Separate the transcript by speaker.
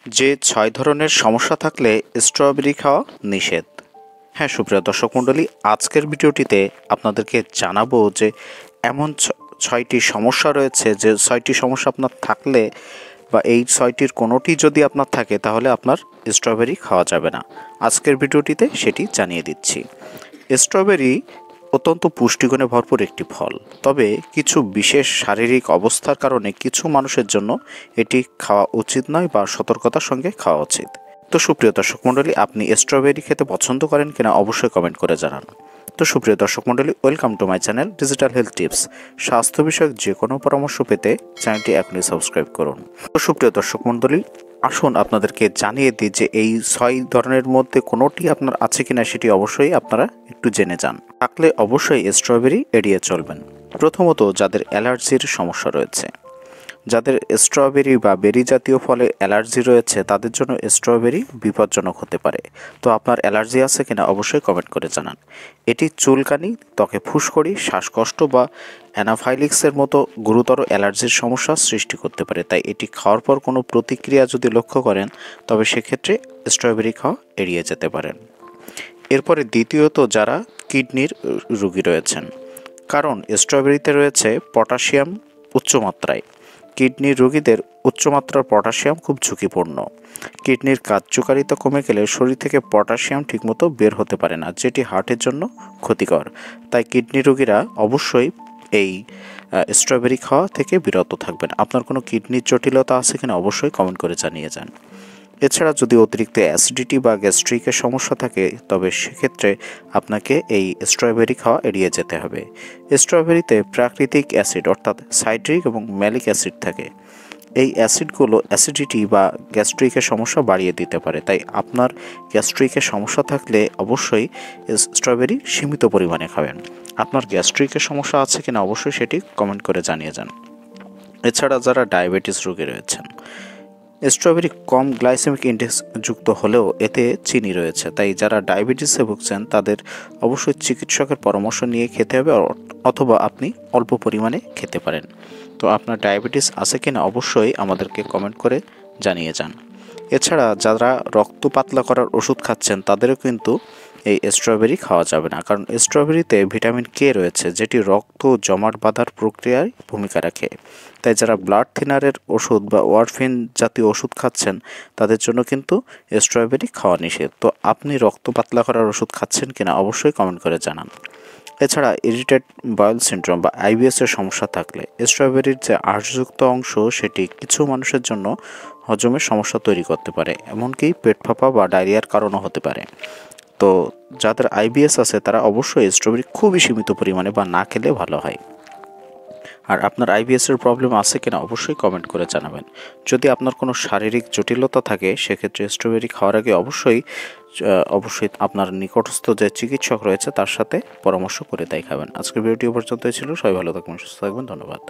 Speaker 1: যে ৬ ধরনের সমস্যা থাকলে স্ট্রবেরি খাওয়া নিষেধ। হ্যাঁ সুপ্রিয় দর্শক মণ্ডলী, আজকের ভিডিওটিতে আপনাদেরকে জানাবো যে এমন ৬টি সমস্যা রয়েছে যে ৬টি সমস্যা আপনার থাকলে বা এই ৬টির কোনোটি যদি আপনার থাকে তাহলে আপনার স্ট্রবেরি খাওয়া যাবে না। আজকের ভিডিওটিতে সেটি জানিয়ে দিচ্ছি। স্ট্রবেরি অত্যন্ত পুষ্টিগুণে ভরপুর একটি ফল, তবে কিছু বিশেষ শারীরিক অবস্থার কারণে কিছু মানুষের জন্য এটি খাওয়া উচিত নয় বা সতর্কতার সঙ্গে খাওয়া উচিত। তো সুপ্রিয় দর্শক মণ্ডলী, আপনি স্ট্রবেরি খেতে পছন্দ করেন কিনা অবশ্যই কমেন্ট করে জানান। তো সুপ্রিয় দর্শক মণ্ডলী, welcome to my channel digital health tips. স্বাস্থ্য বিষয়ক যে কোনো পরামর্শ পেতে চ্যানেলটি এখনই সাবস্ক্রাইব করুন। তো সুপ্রিয় দর্শক মণ্ডলী, আসুন আপনাদেরকে জানিয়ে দিই যে এই ৬ ধরনের মধ্যে কোনোটি আপনার আছে কিনা সেটি অবশ্যই আপনারা একটু জেনে যান। থাকলে অবশ্যই স্ট্রবেরি এড়িয়ে চলবেন। প্রথমত, যাদের অ্যালার্জির সমস্যা রয়েছে, যাদের স্ট্রবেরি বা বেরি জাতীয় ফলে অ্যালার্জি রয়েছে তাদের জন্য স্ট্রবেরি বিপজ্জনক হতে পারে। তো আপনার অ্যালার্জি আছে কিনা অবশ্যই কমেন্ট করে জানান। এটি চুলকানি, ত্বকে ফুসকড়ি, শ্বাসকষ্ট বা অ্যানাফাইলিক্সের মতো গুরুতর অ্যালার্জির সমস্যা সৃষ্টি করতে পারে। তাই এটি খাওয়ার পর কোনো প্রতিক্রিয়া যদি লক্ষ্য করেন তবে সেক্ষেত্রে স্ট্রবেরি খাওয়া এড়িয়ে যেতে পারেন। এরপরে দ্বিতীয়ত, যারা কিডনির রোগী রয়েছেন, কারণ স্ট্রবেরিতে রয়েছে পটাশিয়াম উচ্চমাত্রায়। কিডনির রোগীদের উচ্চমাত্রার পটাশিয়াম খুব ঝুঁকিপূর্ণ। কিডনির কার্যকারিতা কমে গেলে শরীর থেকে পটাশিয়াম ঠিকমতো বের হতে পারে না, যেটি হার্টের জন্য ক্ষতিকর। তাই কিডনি রোগীরা অবশ্যই এই স্ট্রবেরি খাওয়া থেকে বিরত থাকবেন। আপনার কোনো কিডনির জটিলতা আছে কিনা অবশ্যই কমেন্ট করে জানিয়ে যান। এছাড়া যদি অতিরিক্ত অ্যাসিডিটি বা গ্যাস্ট্রিকের সমস্যা থাকে তবে সেক্ষেত্রে আপনাকে এই স্ট্রবেরি খাওয়া এড়িয়ে যেতে হবে। স্ট্রবেরিতে প্রাকৃতিক অ্যাসিড অর্থাৎ সাইট্রিক এবং ম্যালিক অ্যাসিড থাকে। এই অ্যাসিডগুলো অ্যাসিডিটি বা গ্যাস্ট্রিকের সমস্যা বাড়িয়ে দিতে পারে। তাই আপনার গ্যাস্ট্রিকের সমস্যা থাকলে অবশ্যই স্ট্রবেরি সীমিত পরিমাণে খাবেন। আপনার গ্যাস্ট্রিকের সমস্যা আছে কিনা অবশ্যই সেটি কমেন্ট করে জানিয়ে যান। এছাড়া যারা ডায়াবেটিস রোগী রয়েছেন, স্ট্রবেরি কম গ্লাইসেমিক ইন্ডেক্স যুক্ত হলেও এতে চিনি রয়েছে। তাই যারা ডায়াবেটিসে ভুগছেন তাদের অবশ্যই চিকিৎসকের পরামর্শ নিয়ে খেতে হবে, অথবা আপনি অল্প পরিমাণে খেতে পারেন। তো আপনার ডায়াবেটিস আছে কিনা অবশ্যই আমাদেরকে কমেন্ট করে জানিয়ে যান। এছাড়া যারা রক্ত পাতলা করার ওষুধ খাচ্ছেন তাদেরও কিন্তু এই স্ট্রবেরি খাওয়া যাবে না, কারণ স্ট্রবেরিতে ভিটামিন কে রয়েছে, যেটি রক্ত জমাট বাঁধার প্রক্রিয়ায় ভূমিকা রাখে। তাই যারা ব্লাড থিনারের ওষুধ বা ওয়ারফিন জাতীয় ওষুধ খাচ্ছেন তাদের জন্য কিন্তু স্ট্রবেরি খাওয়া নিষেধ। তো আপনি রক্ত পাতলা করার ওষুধ খাচ্ছেন কিনা অবশ্যই কমেন্ট করে জানান। এছাড়া ইরিটেড বাউল সিনড্রোম বা আইবিএসের সমস্যা থাকলে স্ট্রবেরির যে আঁশযুক্ত অংশ সেটি কিছু মানুষের জন্য হজমের সমস্যা তৈরি করতে পারে, এমনকি পেট ফাঁপা বা ডায়রিয়ার কারণও হতে পারে। তো যাদের আইবিএস আছে তারা অবশ্যই স্ট্রবেরি খুবই সীমিত পরিমাণে বা না খেলে ভালো হয়। আর আপনার আইবিএসের প্রবলেম আছে কিনা অবশ্যই কমেন্ট করে জানাবেন। যদি আপনার কোনো শারীরিক জটিলতা থাকে সেক্ষেত্রে স্ট্রবেরি খাওয়ার আগে অবশ্যই আপনার নিকটস্থ যে চিকিৎসক রয়েছে তার সাথে পরামর্শ করে তাই খাবেন। আজকের ভিডিওটি পর্যন্তই ছিল। সবাই ভালো থাকবেন, সুস্থ থাকবেন। ধন্যবাদ।